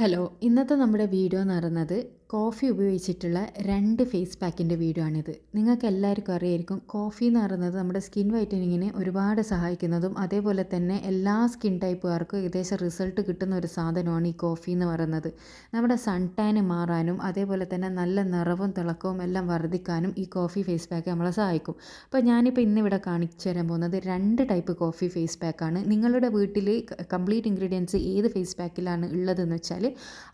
Hello, ഇന്നത്തെ നമ്മുടെ video എന്ന് പറയുന്നത് കോഫി ഉപയോഗിച്ചിട്ടുള്ള 2 ഫേസ് പാക്കിൻ്റെ വീഡിയോ ആണിത്. നിങ്ങൾക്ക് എല്ലാവർക്കും അറിയായിരിക്കും, കോഫി എന്ന് പറയുന്നത് നമ്മുടെ സ്കിൻ വൈറ്റനിങ്ങിന് ഒരുപാട് സഹായിക്കുന്നതും അതേപോലെ തന്നെ എല്ലാ സ്കിൻ ടൈപ്പുകാർക്കും ഏകദേശം റിസൾട്ട് കിട്ടുന്ന ഒരു സാധനമാണ് ഈ കോഫി എന്ന് പറയുന്നത്. നമ്മുടെ സൺ ടാൻ മാറാനും അതേപോലെ തന്നെ നല്ല നിറവും തിളക്കവും എല്ലാം വർദ്ധിക്കാനും ഈ കോഫി ഫേസ് പാക്ക് നമ്മളെ സഹായിക്കും. അപ്പോൾ ഞാനിപ്പോൾ ഇന്നിവിടെ കാണിച്ചു തരാൻ പോകുന്നത് 2 ടൈപ്പ് കോഫി ഫേസ് പാക്കാണ്. നിങ്ങളുടെ വീട്ടിൽ കംപ്ലീറ്റ് ഇൻഗ്രീഡിയൻസ് ഏത് ഫേസ് പാക്കിലാണ് ഉള്ളതെന്ന് വെച്ചാൽ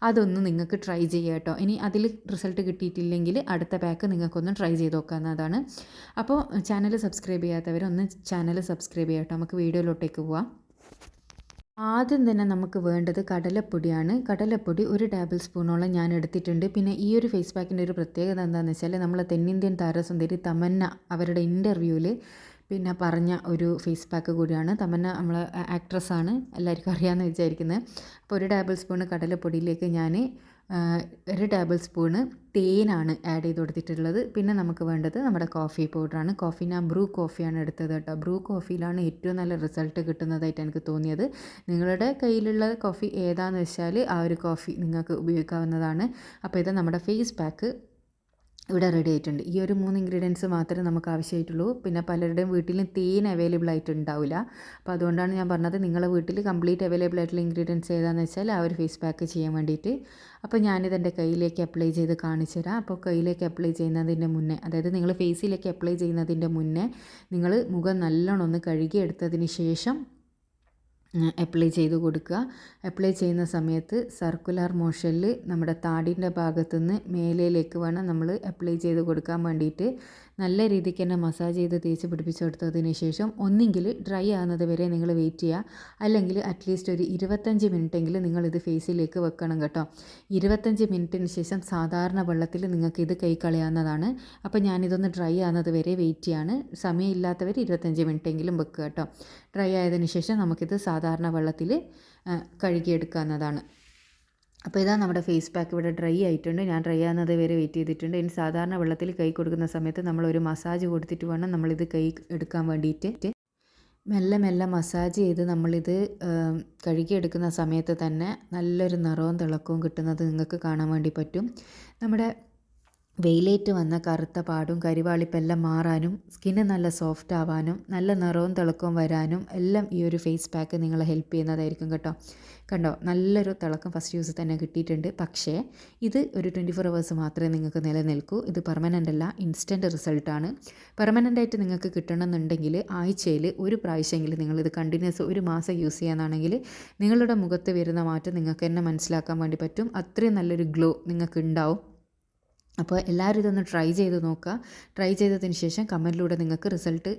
അതൊന്ന് നിങ്ങൾക്ക് ട്രൈ ചെയ്യാം കേട്ടോ. ഇനി അതിൽ റിസൾട്ട് കിട്ടിയിട്ടില്ലെങ്കിൽ അടുത്ത പാക്ക് നിങ്ങൾക്കൊന്ന് ട്രൈ ചെയ്ത് നോക്കാവുന്നതാണ്. അപ്പോൾ ചാനൽ സബ്സ്ക്രൈബ് ചെയ്യാത്തവരൊന്ന് ചാനൽ സബ്സ്ക്രൈബ് ചെയ്യാം കേട്ടോ. നമുക്ക് വീഡിയോയിലോട്ടേക്ക് പോവാം. ആദ്യം തന്നെ നമുക്ക് വേണ്ടത് കടലപ്പൊടിയാണ്. കടലപ്പൊടി 1 ടേബിൾ സ്പൂണോളം ഞാൻ എടുത്തിട്ടുണ്ട്. പിന്നെ ഈ ഒരു ഫേസ് പാക്കിൻ്റെ ഒരു പ്രത്യേകത എന്താണെന്ന് വെച്ചാൽ, നമ്മളെ തെന്നിന്ത്യൻ താരസുന്ദരി തമന്ന അവരുടെ ഇൻ്റർവ്യൂവിൽ പിന്നെ പറഞ്ഞ ഒരു ഫേസ് പാക്ക് കൂടിയാണ്. തമന്ന നമ്മൾ ആക്ട്രസ്സാണ്, എല്ലാവർക്കും അറിയാമെന്ന് വിചാരിക്കുന്നത്. അപ്പോൾ 1 ടേബിൾ സ്പൂണ് കടലപ്പൊടിയിലേക്ക് ഞാൻ 1 ടേബിൾ സ്പൂണ് തേനാണ് ആഡ് ചെയ്ത് കൊടുത്തിട്ടുള്ളത്. പിന്നെ നമുക്ക് വേണ്ടത് നമ്മുടെ കോഫി പൗഡറാണ്. കോഫി ഞാൻ ബ്രൂ കോഫിയാണ് എടുത്തത് കേട്ടോ. ബ്രൂ കോഫിയിലാണ് ഏറ്റവും നല്ല റിസൾട്ട് കിട്ടുന്നതായിട്ട് എനിക്ക് തോന്നിയത്. നിങ്ങളുടെ കയ്യിലുള്ള കോഫി ഏതാണെന്ന് വെച്ചാൽ ആ ഒരു കോഫി നിങ്ങൾക്ക് ഉപയോഗിക്കാവുന്നതാണ്. അപ്പോൾ ഇത് നമ്മുടെ ഫേസ് പാക്ക് ഇവിടെ റെഡി ആയിട്ടുണ്ട്. ഈ ഒരു 3 ഇൻഗ്രീഡിയൻസ് മാത്രമേ നമുക്ക് ആവശ്യമായിട്ടുള്ളൂ. പിന്നെ പലരുടെയും വീട്ടിലും തേൻ അവൈലബിൾ ആയിട്ട് ഉണ്ടാവില്ല. അപ്പോൾ അതുകൊണ്ടാണ് ഞാൻ പറഞ്ഞത്, നിങ്ങളുടെ വീട്ടിൽ കംപ്ലീറ്റ് അവൈലബിൾ ആയിട്ടുള്ള ഇൻഗ്രീഡിയൻസ് ഏതാണെന്ന് വെച്ചാൽ ആ ഒരു ഫേസ് പാക്ക് ചെയ്യാൻ വേണ്ടിയിട്ട്. അപ്പോൾ ഞാനിത് എൻ്റെ കയ്യിലേക്ക് അപ്ലൈ ചെയ്ത് കാണിച്ചു തരാം. അപ്പോൾ കയ്യിലേക്ക് അപ്ലൈ ചെയ്യുന്നതിൻ്റെ മുന്നേ, അതായത് നിങ്ങൾ ഫേസിലേക്ക് അപ്ലൈ ചെയ്യുന്നതിൻ്റെ മുന്നേ നിങ്ങൾ മുഖം നല്ലോണം ഒന്ന് കഴുകിയെടുത്തതിന് ശേഷം അപ്ലൈ ചെയ്ത് കൊടുക്കുക. അപ്ലൈ ചെയ്യുന്ന സമയത്ത് സർക്കുലർ മോഷനിൽ നമ്മുടെ താടിൻ്റെ ഭാഗത്തുനിന്ന് മേലേലേക്ക് വേണം നമ്മൾ അപ്ലൈ ചെയ്ത് കൊടുക്കാൻ വേണ്ടിയിട്ട്. നല്ല രീതിക്ക് തന്നെ മസാജ് ചെയ്ത് തേച്ച് പിടിപ്പിച്ചെടുത്തതിന് ശേഷം ഒന്നെങ്കിൽ ഡ്രൈ ആകുന്നത് വരെ നിങ്ങൾ വെയിറ്റ് ചെയ്യുക, അല്ലെങ്കിൽ അറ്റ്ലീസ്റ്റ് ഒരു 25 മിനിറ്റെങ്കിലും നിങ്ങളിത് ഫേസിലേക്ക് വെക്കണം കേട്ടോ. 25 മിനിറ്റിന് ശേഷം സാധാരണ വെള്ളത്തിൽ നിങ്ങൾക്കിത് കൈ കളയാവുന്നതാണ്. അപ്പോൾ ഞാനിതൊന്ന് ഡ്രൈ ആകുന്നത് വരെ വെയിറ്റ് ചെയ്യാണ്. സമയമില്ലാത്തവർ 25 മിനിറ്റെങ്കിലും വെക്കുക കേട്ടോ. ഡ്രൈ ആയതിനു ശേഷം നമുക്കിത് സാധാരണ വെള്ളത്തിൽ കഴുകിയെടുക്കാവുന്നതാണ്. അപ്പോൾ ഇതാ നമ്മുടെ ഫേസ് പാക്ക് ഇവിടെ ഡ്രൈ ആയിട്ടുണ്ട്. ഞാൻ ഡ്രൈ ആകുന്നത് വരെ വെയിറ്റ് ചെയ്തിട്ടുണ്ട്. ഇനി സാധാരണ വെള്ളത്തിൽ കൈ കൊടുക്കുന്ന സമയത്ത് നമ്മളൊരു മസാജ് കൊടുത്തിട്ട് വേണം നമ്മളിത് കൈ എടുക്കാൻ വേണ്ടിയിട്ട്. മെല്ലെ മെല്ലെ മസാജ് ചെയ്ത് നമ്മളിത് കഴുകിയെടുക്കുന്ന സമയത്ത് തന്നെ നല്ലൊരു നിറവും തിളക്കവും കിട്ടുന്നത് നിങ്ങൾക്ക് കാണാൻ വേണ്ടി പറ്റും. നമ്മുടെ വെയിലേറ്റ് വന്ന കറുത്ത പാടും കരിവാളിപ്പെല്ലാം മാറാനും സ്കിന്ന് നല്ല സോഫ്റ്റ് ആവാനും നല്ല നിറവും തിളക്കവും വരാനും എല്ലാം ഈ ഒരു ഫേസ് പാക്ക് നിങ്ങളെ ഹെൽപ്പ് ചെയ്യുന്നതായിരിക്കും കേട്ടോ. കണ്ടോ, നല്ലൊരു തിളക്കം ഫസ്റ്റ് യൂസ് തന്നെ കിട്ടിയിട്ടുണ്ട്. പക്ഷേ ഇത് ഒരു 24 അവേഴ്സ് മാത്രമേ നിങ്ങൾക്ക് നിലനിൽക്കൂ. ഇത് പെർമനൻ്റ് അല്ല, ഇൻസ്റ്റൻറ്റ് റിസൾട്ടാണ്. പെർമനൻ്റായിട്ട് നിങ്ങൾക്ക് കിട്ടണമെന്നുണ്ടെങ്കിൽ ആഴ്ചയിൽ 1 പ്രാവശ്യമെങ്കിലും നിങ്ങളിത് കണ്ടിന്യൂസ് 1 മാസം യൂസ് ചെയ്യാനാണെങ്കിൽ നിങ്ങളുടെ മുഖത്ത് വരുന്ന മാറ്റം നിങ്ങൾക്ക് തന്നെ മനസ്സിലാക്കാൻ വേണ്ടി പറ്റും. അത്രയും നല്ലൊരു ഗ്ലോ നിങ്ങൾക്ക് ഉണ്ടാവും. അപ്പോൾ എല്ലാവരും ഇതൊന്ന് ട്രൈ ചെയ്ത് നോക്കുക. ട്രൈ ചെയ്തതിന് ശേഷം കമൻറ്റിലൂടെ നിങ്ങൾക്ക് റിസൾട്ട്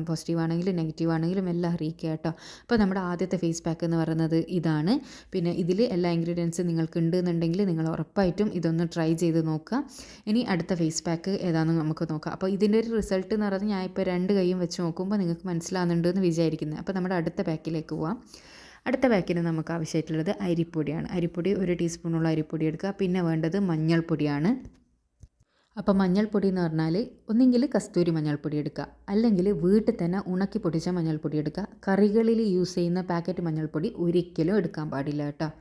പോസിറ്റീവ് ആണെങ്കിലും നെഗറ്റീവ് ആണെങ്കിലും എല്ലാം അറിയിക്കുക കേട്ടോ. അപ്പോൾ നമ്മുടെ ആദ്യത്തെ ഫേസ് പാക്ക് എന്ന് പറയുന്നത് ഇതാണ്. പിന്നെ ഇതിൽ എല്ലാ ഇൻഗ്രീഡിയൻസും നിങ്ങൾക്ക് ഉണ്ടെന്നുണ്ടെങ്കിൽ നിങ്ങൾ ഉറപ്പായിട്ടും ഇതൊന്ന് ട്രൈ ചെയ്ത് നോക്കുക. ഇനി അടുത്ത ഫേസ് പാക്ക് ഏതാണെന്ന് നമുക്ക് നോക്കാം. അപ്പോൾ ഇതിൻ്റെ ഒരു റിസൾട്ട് എന്ന് പറയുന്നത് ഞാൻ ഇപ്പോൾ 2 കൈയും വെച്ച് നോക്കുമ്പോൾ നിങ്ങൾക്ക് മനസ്സിലാകുന്നുണ്ട് എന്ന് വിചാരിക്കുന്നത്. അപ്പോൾ നമ്മുടെ അടുത്ത പാക്കിലേക്ക് പോവാം. അടുത്ത പാക്കിന് നമുക്ക് ആവശ്യമായിട്ടുള്ളത് അരിപ്പൊടിയാണ്. അരിപ്പൊടി 1 ടീസ്പൂണുള്ള അരിപ്പൊടി എടുക്കുക. പിന്നെ വേണ്ടത് മഞ്ഞൾപ്പൊടിയാണ്. അപ്പോൾ മഞ്ഞൾപ്പൊടി എന്ന് പറഞ്ഞാൽ ഒന്നെങ്കിൽ കസ്തൂരി മഞ്ഞൾപ്പൊടി എടുക്കുക, അല്ലെങ്കിൽ വീട്ടിൽ തന്നെ ഉണക്കി പൊടിച്ച മഞ്ഞൾപ്പൊടി എടുക്കുക. കറികളിൽ യൂസ് ചെയ്യുന്ന പാക്കറ്റ് മഞ്ഞൾപ്പൊടി ഒരിക്കലും എടുക്കാൻ പാടില്ല കേട്ടോ.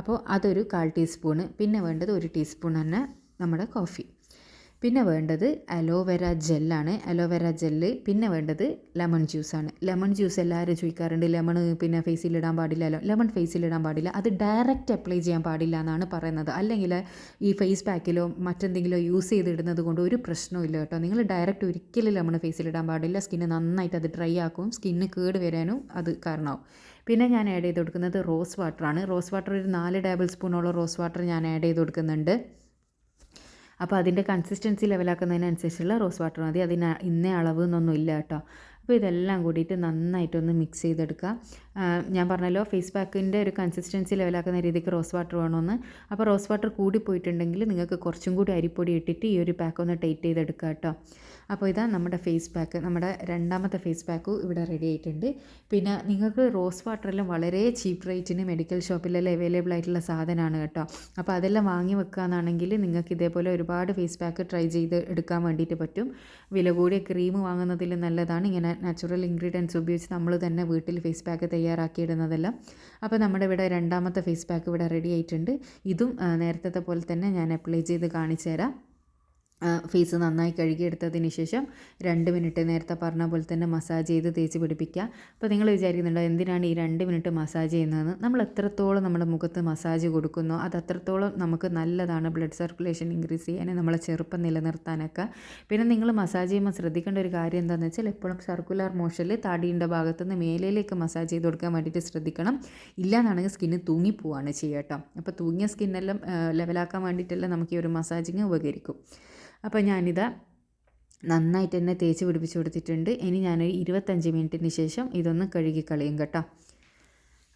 അപ്പോൾ അതൊരു 1/4 ടീസ്പൂണ്. പിന്നെ വേണ്ടത് 1 ടീസ്പൂൺ തന്നെ നമ്മുടെ കോഫി. പിന്നെ വേണ്ടത് അലോവേര ജെല്ലാണ്. Aloe vera gel. പിന്നെ വേണ്ടത് ലെമൺ ജ്യൂസാണ്. ലെമൺ ജ്യൂസ് എല്ലാവരും ചോദിക്കാറുണ്ട്, ലെമൺ പിന്നെ ഫേസിലിടാൻ പാടില്ലല്ലോ. ലെമൺ ഫേസിലിടാൻ പാടില്ല, അത് ഡയറക്റ്റ് അപ്ലൈ ചെയ്യാൻ പാടില്ല എന്നാണ് പറയുന്നത്. അല്ലെങ്കിൽ ഈ ഫേസ് പാക്കിലോ മറ്റെന്തെങ്കിലോ യൂസ് ചെയ്തിടുന്നത് കൊണ്ട് ഒരു പ്രശ്നവും ഇല്ല കേട്ടോ. നിങ്ങൾ ഡയറക്റ്റ് ഒരിക്കലും ലെമൺ ഫേസിലിടാൻ പാടില്ല. സ്കിന്ന് നന്നായിട്ട് അത് ഡ്രൈ ആക്കും, സ്കിന്ന് കേട് വരാനും അത് കാരണമാവും. പിന്നെ ഞാൻ ആഡ് ചെയ്ത് കൊടുക്കുന്നത് റോസ് വാട്ടറാണ്. റോസ് വാട്ടർ ഒരു 4 ടേബിൾ സ്പൂണോളം റോസ് വാട്ടർ ഞാൻ ആഡ് ചെയ്ത് കൊടുക്കുന്നുണ്ട്. അപ്പോൾ അതിൻ്റെ കൺസിസ്റ്റൻസി ലെവലാക്കുന്നതിനനുസരിച്ചുള്ള റോസ് വാട്ടർ മതി. അതിന് ഇന്ന അളവ് എന്നൊന്നും ഇല്ല കേട്ടോ. അപ്പോൾ ഇതെല്ലാം കൂടിയിട്ട് നന്നായിട്ടൊന്ന് മിക്സ് ചെയ്തെടുക്കുക. ഞാൻ പറഞ്ഞല്ലോ ഫേസ് പാക്കിൻ്റെ ഒരു കൺസിസ്റ്റൻസി ലെവലാക്കുന്ന രീതിക്ക് റോസ് വാട്ടർ വേണമെന്ന്. അപ്പോൾ റോസ് വാട്ടർ കൂടിപ്പോയിട്ടുണ്ടെങ്കിൽ നിങ്ങൾക്ക് കുറച്ചും കൂടി അരിപ്പൊടി ഇട്ടിട്ട് ഈ ഒരു പാക്ക് ഒന്ന് ടൈറ്റ് ചെയ്തെടുക്കുക കേട്ടോ. അപ്പോൾ ഇതാ നമ്മുടെ ഫേസ് പാക്ക്, നമ്മുടെ രണ്ടാമത്തെ ഫേസ് പാക്കും ഇവിടെ റെഡി ആയിട്ടുണ്ട്. പിന്നെ നിങ്ങൾക്ക് റോസ് വാട്ടറെല്ലാം വളരെ ചീപ്പ് റേറ്റിന് മെഡിക്കൽ ഷോപ്പിലെല്ലാം അവൈലബിൾ ആയിട്ടുള്ള സാധനമാണ് കേട്ടോ. അപ്പോൾ അതെല്ലാം വാങ്ങി വെക്കുകയാണെന്നുണ്ടെങ്കിൽ നിങ്ങൾക്ക് ഇതേപോലെ ഒരുപാട് ഫേസ് പാക്ക് ട്രൈ ചെയ്ത് എടുക്കാൻ വേണ്ടിയിട്ട് പറ്റും. വില കൂടിയ ക്രീം വാങ്ങുന്നതിൽ നല്ലതാണ് ഇങ്ങനെ നാച്ചുറൽ ഇൻഗ്രീഡിയൻസ് ഉപയോഗിച്ച് നമ്മൾ തന്നെ വീട്ടിൽ ഫേസ് പാക്ക് തയ്യാറാക്കി തയ്യാറാക്കിയിടുന്നതെല്ലാം. അപ്പോൾ നമ്മുടെ ഇവിടെ രണ്ടാമത്തെ ഫേസ് പാക്ക് ഇവിടെ റെഡി ആയിട്ടുണ്ട്. ഇതും നേരത്തെ പോലെ തന്നെ ഞാൻ അപ്ലൈ ചെയ്ത് കാണിച്ചു തരാം. ഫേസ് നന്നായി കഴുകിയെടുത്തതിന് ശേഷം 2 മിനിറ്റ് നേരത്തെ പറഞ്ഞ പോലെ തന്നെ മസാജ് ചെയ്ത് തേച്ച് പിടിപ്പിക്കുക. അപ്പോൾ നിങ്ങൾ വിചാരിക്കുന്നുണ്ടോ എന്തിനാണ് ഈ 2 മിനിറ്റ് മസാജ് ചെയ്യുന്നതെന്ന്? നമ്മൾ എത്രത്തോളം നമ്മുടെ മുഖത്ത് മസാജ് കൊടുക്കുന്നോ അത് അത്രത്തോളം നമുക്ക് നല്ലതാണ്. ബ്ലഡ് സർക്കുലേഷൻ ഇൻക്രീസ് ചെയ്യാൻ, നമ്മളെ ചെറുപ്പം നിലനിർത്താനൊക്കെ. പിന്നെ നിങ്ങൾ മസാജ് ചെയ്യുമ്പോൾ ശ്രദ്ധിക്കേണ്ട ഒരു കാര്യം എന്താണെന്ന് വെച്ചാൽ എപ്പോഴും സർക്കുലർ മോഷനിൽ താടിയുടെ ഭാഗത്തുനിന്ന് മേലിലേക്ക് മസാജ് ചെയ്ത് കൊടുക്കാൻ വേണ്ടിയിട്ട് ശ്രദ്ധിക്കണം. ഇല്ലാന്നാണെങ്കിൽ സ്കിന്ന് തൂങ്ങിപ്പോവാണ് ചെയ്യുക കേട്ടോ. അപ്പോൾ തൂങ്ങിയ സ്കിന്നെല്ലാം ലെവലാക്കാൻ വേണ്ടിയിട്ടെല്ലാം നമുക്ക് ഈ ഒരു മസാജിങ് ഉപകരിക്കും. അപ്പോൾ ഞാനിത് നന്നായിട്ട് തന്നെ തേച്ച് പിടിപ്പിച്ച് കൊടുത്തിട്ടുണ്ട്. ഇനി ഞാനൊരു 25 മിനിറ്റിന് ശേഷം ഇതൊന്ന് കഴുകി കളയും കേട്ടോ.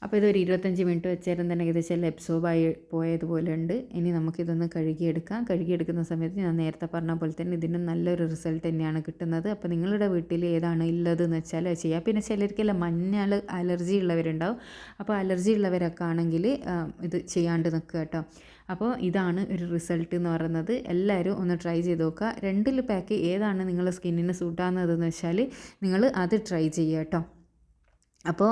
അപ്പോൾ ഇതൊരു 25 മിനിറ്റ് വെച്ചേരം തന്നെ ഏകദേശം എല്ലാം അബ്സോർബായി പോയതുപോലെ ഉണ്ട്. ഇനി നമുക്കിതൊന്ന് കഴുകിയെടുക്കാം. കഴുകിയെടുക്കുന്ന സമയത്ത് ഞാൻ നേരത്തെ പറഞ്ഞ പോലെ തന്നെ ഇതിന് നല്ലൊരു റിസൾട്ട് തന്നെയാണ് കിട്ടുന്നത്. അപ്പോൾ നിങ്ങളുടെ വീട്ടിൽ ഏതാണ് ഉള്ളതെന്ന് വെച്ചാൽ ചെയ്യുക. പിന്നെ ചിലർക്കെല്ലാം മഞ്ഞൾ അലർജി ഉള്ളവരുണ്ടാവും. അപ്പോൾ അലർജി ഉള്ളവരൊക്കെ ആണെങ്കിൽ ഇത് ചെയ്യാണ്ട് നിൽക്കുക കേട്ടോ. അപ്പോൾ ഇതാണ് ഒരു റിസൾട്ട് എന്ന് പറയുന്നത്. എല്ലാവരും ഒന്ന് ട്രൈ ചെയ്ത് നോക്കുക. 2 പാക്ക് ഏതാണ് നിങ്ങളുടെ സ്കിന്നിന് സൂട്ടാകുന്നതെന്ന് വെച്ചാൽ നിങ്ങൾ അത് ട്രൈ ചെയ്യുക കേട്ടോ. അപ്പോൾ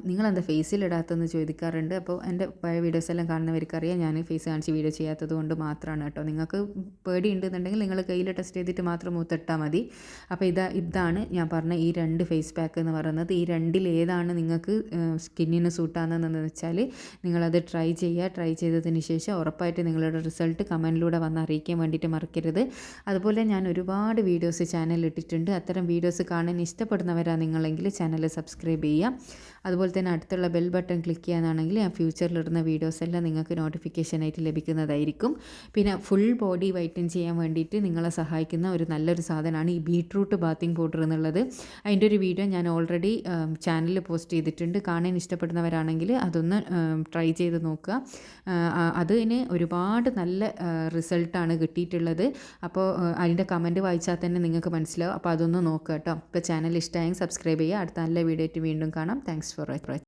നിങ്ങളെന്താ ഫേസിലിടാത്തതെന്ന് ചോദിക്കാറുണ്ട്. അപ്പോൾ എൻ്റെ പഴയ വീഡിയോസ് എല്ലാം കാണുന്നവർക്കറിയാം ഞാൻ ഫേസ് കാണിച്ച് വീഡിയോ ചെയ്യാത്തത് കൊണ്ട് മാത്രമാണ് കേട്ടോ. നിങ്ങൾക്ക് പേടി ഉണ്ടെന്നുണ്ടെങ്കിൽ നിങ്ങൾ കയ്യിൽ ടെസ്റ്റ് ചെയ്തിട്ട് മാത്രം മുത്തിട്ടാൽ മതി. അപ്പോൾ ഇതാണ് ഞാൻ പറഞ്ഞ ഈ 2 ഫേസ് പാക്ക് എന്ന് പറയുന്നത്. ഈ 2 ഏതാണ് നിങ്ങൾക്ക് സ്കിന്നിന് സൂട്ടാകുന്നതെന്ന് വെച്ചാൽ നിങ്ങളത് ട്രൈ ചെയ്യുക. ട്രൈ ചെയ്തതിന് ശേഷം ഉറപ്പായിട്ട് നിങ്ങളുടെ റിസൾട്ട് കമൻറ്റിലൂടെ വന്ന് അറിയിക്കാൻ വേണ്ടിയിട്ട് മറക്കരുത്. അതുപോലെ ഞാൻ ഒരുപാട് വീഡിയോസ് ചാനലിൽ ഇട്ടിട്ടുണ്ട്. അത്തരം വീഡിയോസ് കാണാൻ ഇഷ്ടപ്പെടുന്നവരാണ് നിങ്ങളെങ്കിൽ ചാനൽ സബ്സ്ക്രൈബ് ചെയ്യുക. അതുപോലെ തന്നെ അടുത്തുള്ള ബെൽ ബട്ടൺ ക്ലിക്ക് ചെയ്യാനാണെങ്കിൽ ഞാൻ ഫ്യൂച്ചറിലിടുന്ന വീഡിയോസ് എല്ലാം നിങ്ങൾക്ക് നോട്ടിഫിക്കേഷനായിട്ട് ലഭിക്കുന്നതായിരിക്കും. പിന്നെ ഫുൾ ബോഡി വൈറ്റൻ ചെയ്യാൻ വേണ്ടിയിട്ട് നിങ്ങളെ സഹായിക്കുന്ന ഒരു നല്ലൊരു സാധനമാണ് ഈ ബീട്രൂട്ട് ബാത്തിങ് പൗഡർ എന്നുള്ളത്. അതിൻ്റെ ഒരു വീഡിയോ ഞാൻ ഓൾറെഡി ചാനലിൽ പോസ്റ്റ് ചെയ്തിട്ടുണ്ട്. കാണാൻ ഇഷ്ടപ്പെടുന്നവരാണെങ്കിൽ അതൊന്ന് ട്രൈ ചെയ്ത് നോക്കുക. അതിന് ഒരുപാട് നല്ല റിസൾട്ടാണ് കിട്ടിയിട്ടുള്ളത്. അപ്പോൾ അതിൻ്റെ കമൻറ്റ് വായിച്ചാൽ തന്നെ നിങ്ങൾക്ക് മനസ്സിലാവും. അപ്പോൾ അതൊന്ന് നോക്കുക കേട്ടോ. ഇപ്പോൾ ചാനൽ ഇഷ്ടമായെങ്കിൽ സബ്സ്ക്രൈബ് ചെയ്യുക. അടുത്ത നല്ല വീഡിയോ ആയിട്ട് വീണ്ടും കാണാം. Thanks for watching.